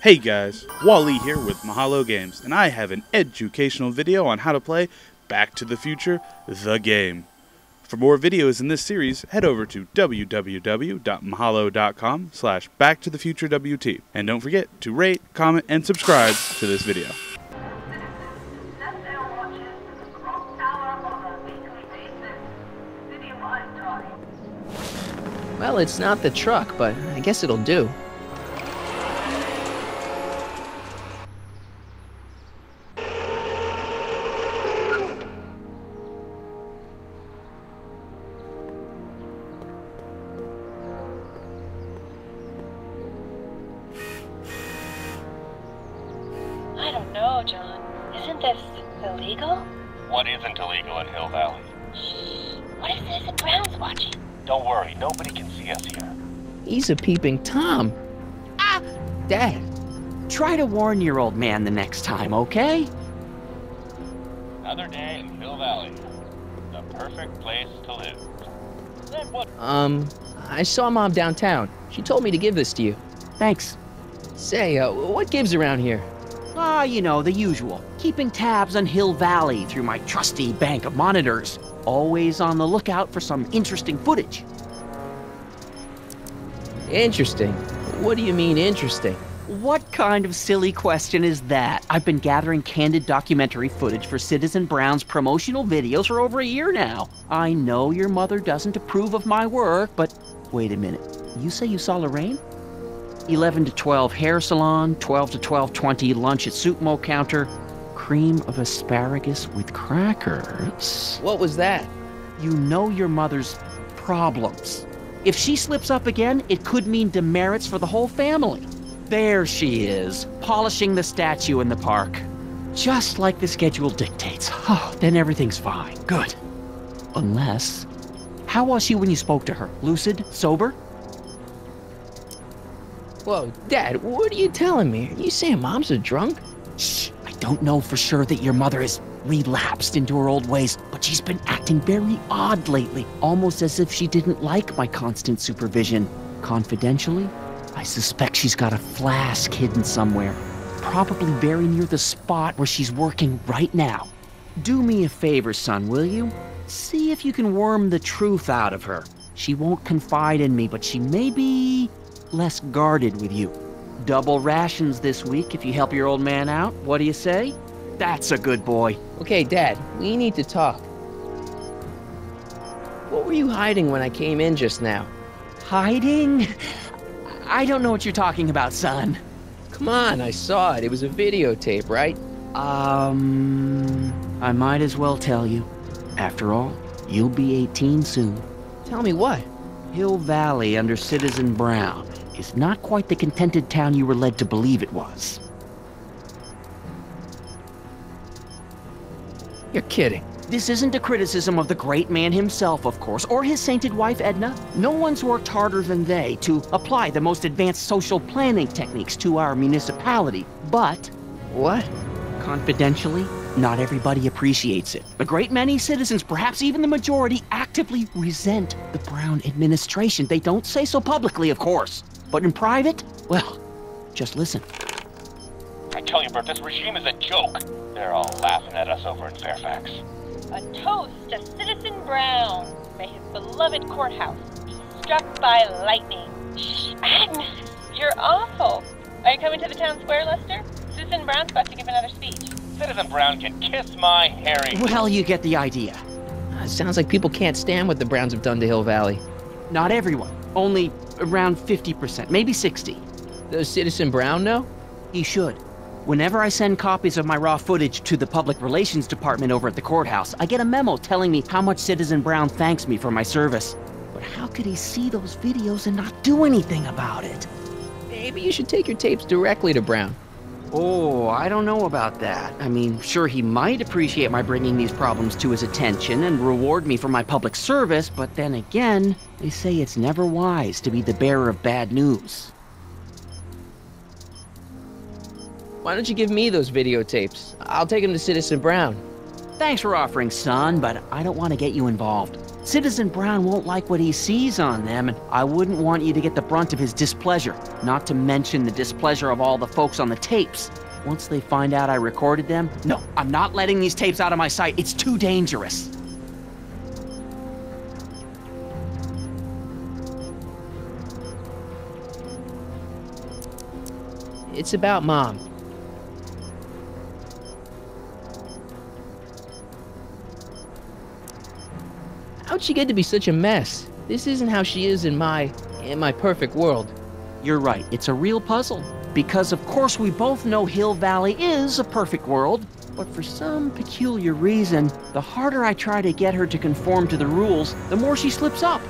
Hey guys, Wally here with Mahalo Games, and I have an educational video on how to play Back to the Future, the game. For more videos in this series, head over to www.mahalo.com/backtothefuturewt, and don't forget to rate, comment, and subscribe to this video. Well, it's not the truck, but I guess it'll do. I don't know, John. Isn't this illegal? What isn't illegal in Hill Valley? Shh. What if Citizen Brown's watching? Don't worry, nobody can see us here. He's a peeping Tom. Ah! Dad, try to warn your old man the next time, okay? Another day in Hill Valley. The perfect place to live. Then what? I saw Mom downtown. She told me to give this to you. Thanks. Say, what gives around here? Ah, you know, the usual. Keeping tabs on Hill Valley through my trusty bank of monitors. Always on the lookout for some interesting footage. Interesting. What do you mean, interesting? What kind of silly question is that? I've been gathering candid documentary footage for Citizen Brown's promotional videos for over a year now. I know your mother doesn't approve of my work, but wait a minute. You say you saw Lorraine? 11 to 12 hair salon, 12 to 12:20 lunch at soup mo counter, cream of asparagus with crackers. What was that? You know your mother's problems. If she slips up again, it could mean demerits for the whole family. There she is, polishing the statue in the park. Just like the schedule dictates. Oh, then everything's fine. Good. Unless... How was she when you spoke to her? Lucid? Sober? Whoa, Dad, what are you telling me? Are you saying Mom's a drunk? Shh. I don't know for sure that your mother has relapsed into her old ways, but she's been acting very odd lately, almost as if she didn't like my constant supervision. Confidentially, I suspect she's got a flask hidden somewhere, probably very near the spot where she's working right now. Do me a favor, son, will you? See if you can worm the truth out of her. She won't confide in me, but she may be less guarded with you. Double rations this week if you help your old man out. What do you say? That's a good boy. Okay, Dad, we need to talk. What were you hiding when I came in just now? Hiding? I don't know what you're talking about, son. Come on, I saw it. It was a videotape, right? I might as well tell you. After all, you'll be 18 soon. Tell me what? Hill Valley under Citizen Brown is not quite the contented town you were led to believe it was. You're kidding. This isn't a criticism of the great man himself, of course, or his sainted wife, Edna. No one's worked harder than they to apply the most advanced social planning techniques to our municipality. But... What? Confidentially, not everybody appreciates it. A great many citizens, perhaps even the majority, actively resent the Brown administration. They don't say so publicly, of course. But in private, well, just listen. I tell you, Bert, this regime is a joke. They're all laughing at us over in Fairfax. A toast to Citizen Brown. May his beloved courthouse be struck by lightning. Shh, Agnes, you're awful. Are you coming to the town square, Lester? Citizen Brown's about to give another speech. Citizen Brown can kiss my herring. Well, you get the idea. Sounds like people can't stand what the Browns have done to Hill Valley. Not everyone. Only around 50%, maybe 60. Does Citizen Brown know? He should. Whenever I send copies of my raw footage to the Public Relations Department over at the courthouse, I get a memo telling me how much Citizen Brown thanks me for my service. But how could he see those videos and not do anything about it? Maybe you should take your tapes directly to Brown. Oh, I don't know about that. I mean, sure, he might appreciate my bringing these problems to his attention and reward me for my public service, but then again, they say it's never wise to be the bearer of bad news. Why don't you give me those videotapes? I'll take them to Citizen Brown. Thanks for offering, son, but I don't want to get you involved. Citizen Brown won't like what he sees on them, and I wouldn't want you to get the brunt of his displeasure, not to mention the displeasure of all the folks on the tapes. Once they find out I recorded them, no, I'm not letting these tapes out of my sight. It's too dangerous. It's about Mom. How'd she get to be such a mess? This isn't how she is in my perfect world. You're right, it's a real puzzle. Because of course we both know Hill Valley is a perfect world, but for some peculiar reason, the harder I try to get her to conform to the rules, the more she slips up.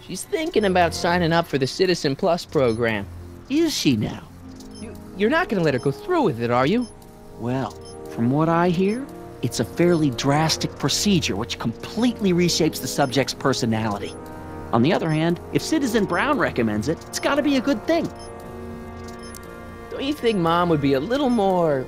She's thinking about signing up for the Citizen Plus program. Is she now? You're not gonna let her go through with it, are you? Well, from what I hear, it's a fairly drastic procedure which completely reshapes the subject's personality. On the other hand, if Citizen Brown recommends it, it's gotta be a good thing. Don't you think Mom would be a little more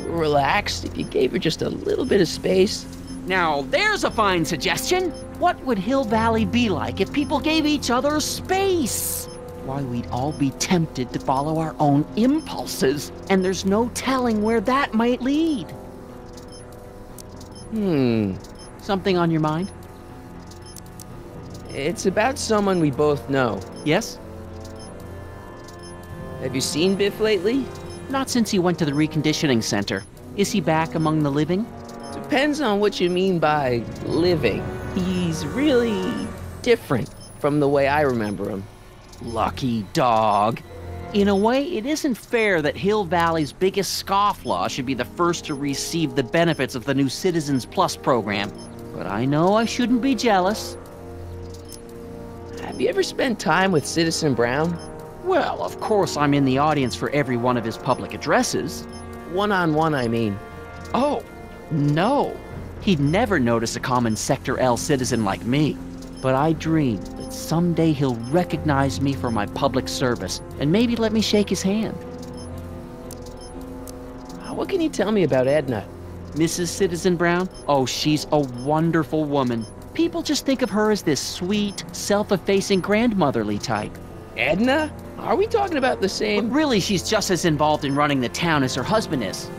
relaxed if you gave her just a little bit of space? Now, there's a fine suggestion. What would Hill Valley be like if people gave each other space? Why, we'd all be tempted to follow our own impulses, and there's no telling where that might lead. Something on your mind? It's about someone we both know. Yes? Have you seen Biff lately? Not since he went to the reconditioning center. Is he back among the living? Depends on what you mean by living. He's really different from the way I remember him. Lucky dog. In a way, it isn't fair that Hill Valley's biggest scofflaw should be the first to receive the benefits of the new Citizens Plus program. But I know I shouldn't be jealous. Have you ever spent time with Citizen Brown? Well, of course I'm in the audience for every one of his public addresses. One-on-one, I mean. Oh, no. He'd never notice a common Sector L citizen like me. But I dream that someday he'll recognize me for my public service and maybe let me shake his hand. What can you tell me about Edna? Mrs. Citizen Brown? Oh, she's a wonderful woman. People just think of her as this sweet, self-effacing grandmotherly type. Edna? Are we talking about the But same? really, she's just as involved in running the town as her husband is.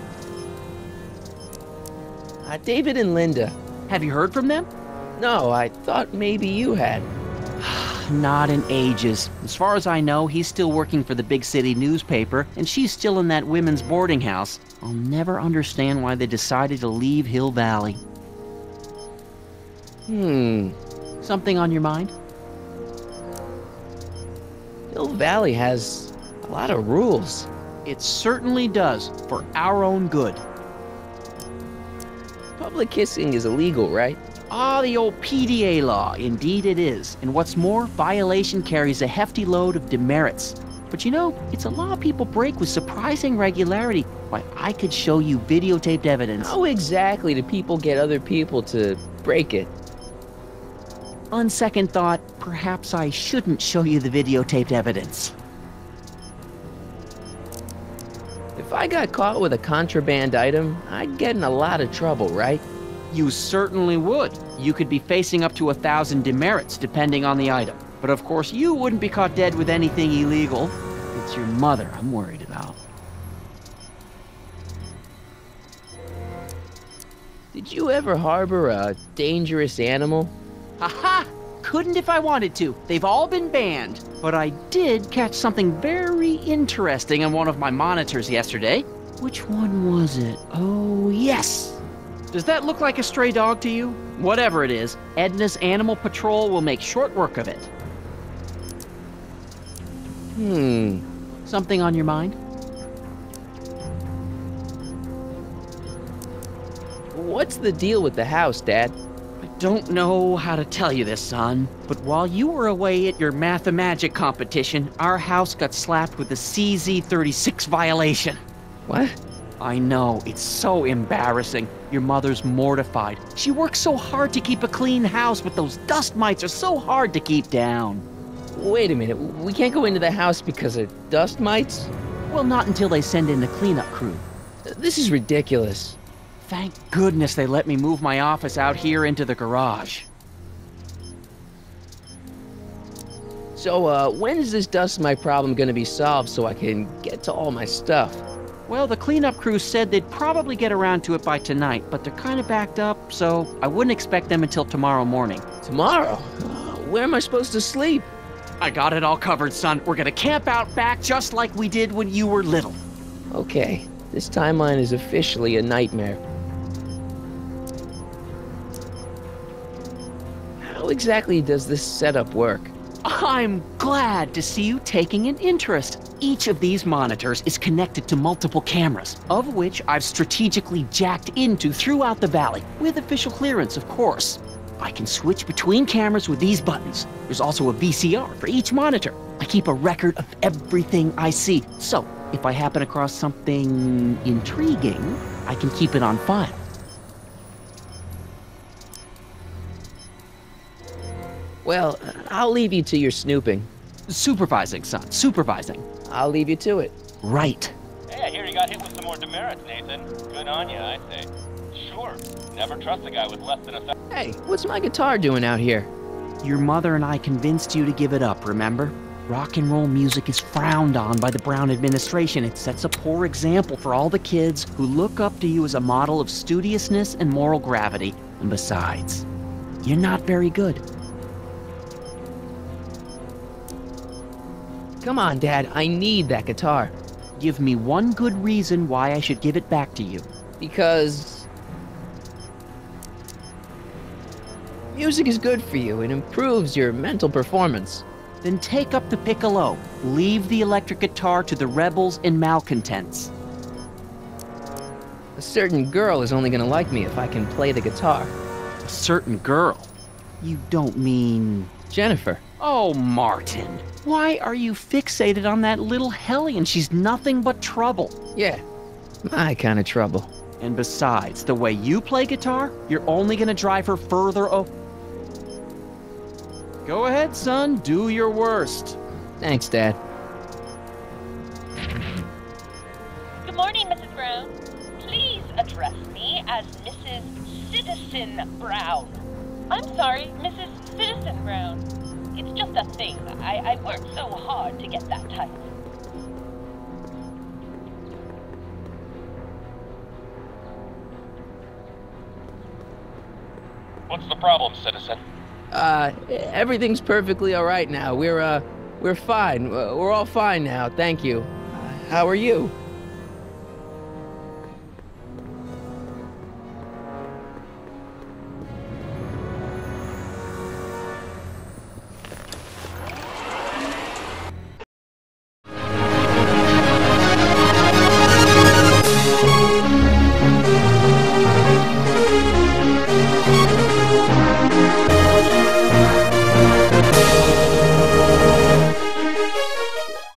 David and Linda. Have you heard from them? No, I thought maybe you had. Not in ages. As far as I know, he's still working for the big city newspaper, and she's still in that women's boarding house. I'll never understand why they decided to leave Hill Valley. Something on your mind? Hill Valley has a lot of rules. It certainly does, for our own good. Public kissing is illegal, right? Ah, the old PDA law. Indeed it is. And what's more, violation carries a hefty load of demerits. But you know, it's a law people break with surprising regularity. Why, I could show you videotaped evidence. How exactly do people get other people to break it? On second thought, perhaps I shouldn't show you the videotaped evidence. If I got caught with a contraband item, I'd get in a lot of trouble, right? You certainly would. You could be facing up to 1,000 demerits, depending on the item. But of course, you wouldn't be caught dead with anything illegal. It's your mother I'm worried about. Did you ever harbor a dangerous animal? Haha! Couldn't if I wanted to. They've all been banned. But I did catch something very interesting on one of my monitors yesterday. Which one was it? Oh, yes! Does that look like a stray dog to you? Whatever it is, Edna's Animal Patrol will make short work of it. Something on your mind? What's the deal with the house, Dad? I don't know how to tell you this, son, but while you were away at your Mathemagic competition, our house got slapped with a CZ36 violation. What? I know, it's so embarrassing. Your mother's mortified. She works so hard to keep a clean house, but those dust mites are so hard to keep down. Wait a minute, we can't go into the house because of dust mites? Well, not until they send in the cleanup crew. This is ridiculous. Thank goodness they let me move my office out here into the garage. So, when's this dust mite problem gonna be solved so I can get to all my stuff? Well, the cleanup crew said they'd probably get around to it by tonight, but they're kind of backed up, so I wouldn't expect them until tomorrow morning. Tomorrow? Where am I supposed to sleep? I got it all covered, son. We're gonna camp out back just like we did when you were little. Okay, this timeline is officially a nightmare. How exactly does this setup work? I'm glad to see you taking an interest. Each of these monitors is connected to multiple cameras, of which I've strategically jacked into throughout the valley, with official clearance, of course. I can switch between cameras with these buttons. There's also a VCR for each monitor. I keep a record of everything I see, so if I happen across something intriguing, I can keep it on file. Well, I'll leave you to your snooping. Supervising, son, supervising. I'll leave you to it. Right. Hey, I hear you got hit with some more demerits, Nathan. Good on you, I say. Sure, never trust a guy with less than a... Hey, what's my guitar doing out here? Your mother and I convinced you to give it up, remember? Rock and roll music is frowned on by the Brown administration. It sets a poor example for all the kids who look up to you as a model of studiousness and moral gravity. And besides, you're not very good. Come on, Dad, I need that guitar. Give me one good reason why I should give it back to you. Because... music is good for you. It improves your mental performance. Then take up the piccolo. Leave the electric guitar to the rebels and malcontents. A certain girl is only gonna like me if I can play the guitar. A certain girl? You don't mean... Jennifer. Oh, Martin. Why are you fixated on that little hellion? She's nothing but trouble. Yeah, my kind of trouble. And besides, the way you play guitar, you're only gonna drive her further Go ahead, son. Do your worst. Thanks, Dad. Good morning, Mrs. Brown. Please address me as Mrs. Citizen Brown. I'm sorry, Mrs. Citizen Brown. It's just a thing. I worked so hard to get that title. What's the problem, citizen? Everything's perfectly all right now. We're fine. We're all fine now, thank you. How are you?